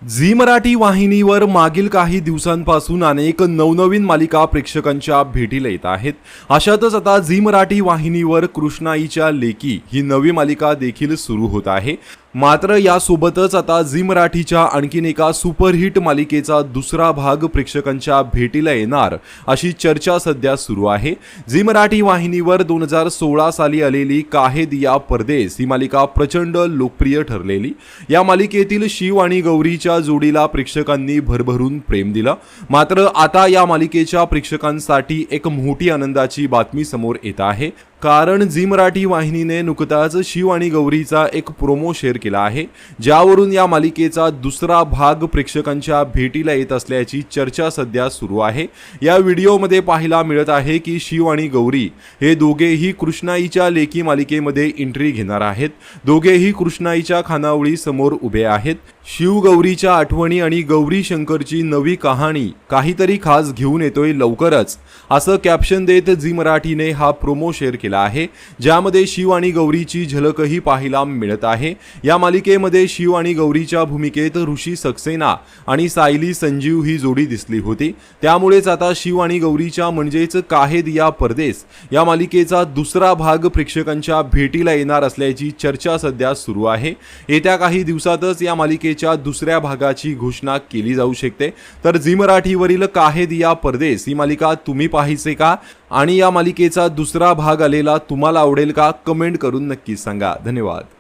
Zee Marathi वाहिनीवर मागील काही दिवसांपासून अनेक नवनवीन मालिका प्रेक्षकांच्या भेटीला येत आहेत। अशातच आता झी मराठी वाहिनीवर कृष्णाईच्या लेकी ही नवी मालिका देखील सुरू होत आहे। मात्र यासोबतच आता झी मराठीच्या आणखीन एका सुपरहिट मालिकेचा दुसरा भाग प्रेक्षकांच्या भेटीला येणार अशी चर्चा सध्या सुरू आहे। झी मराठी वाहिनीवर 2016 साली आलेली काहे दिया परदेस ही मालिका प्रचंड लोकप्रिय ठरलेली। या मालिकेतील शिव आणि गौरीच्या जोडीला प्रेक्षकांनी भरभरून प्रेम दिलं। मात्र आता या मालिकेच्या प्रेक्षकांसाठी एक मोठी आनंदाची बातमी समोर येत आहे, कारण झी मराठी वाहिनीने नुकताच शिव आणि गौरीचा एक प्रोमो शेअर केला आहे, ज्यावरून या मालिकेचा दुसरा भाग प्रेक्षकांच्या भेटीला येत असल्याची चर्चा सध्या सुरू आहे। या व्हिडिओमध्ये पाहायला मिळत आहे की शिव आणि गौरी हे दोघेही कृष्णाईच्या लेकी मालिकेमध्ये एंट्री घेणार आहेत। दोघेही कृष्णाईच्या खानावळी समोर उभे आहेत। शिव गौरीच्या आठवणी आणि गौरी शंकरची नवी कहाणी काहीतरी खास घेऊन येतोय लवकरच, असं कॅप्शन देत झी मराठीने हा प्रोमो शेअर केला आहे, ज्यामध्ये शिव आणि गौरीची झलकही पाहायला मिळत आहे। या मालिकेमध्ये शिव आणि गौरीच्या भूमिकेत ऋषी सक्सेना आणि सायली संजीव ही जोडी दिसली होती। त्यामुळेच आता शिव आणि गौरीच्या म्हणजेच काहे दिया परदेस या मालिकेचा दुसरा भाग प्रेक्षकांच्या भेटीला येणार असल्याची चर्चा सध्या सुरू आहे। येत्या काही दिवसातच या मालिकेच्या दुसऱ्या भागाची घोषणा केली जाऊ शकते। तर झी मराठीवरील काहे दिया परदेस ही मालिका तुम्ही पाहायचे का आणि या मालिकेचा दुसरा भाग आलेला तुम्हाला आवडेल का? कमेंट करून नक्की सांगा। धन्यवाद।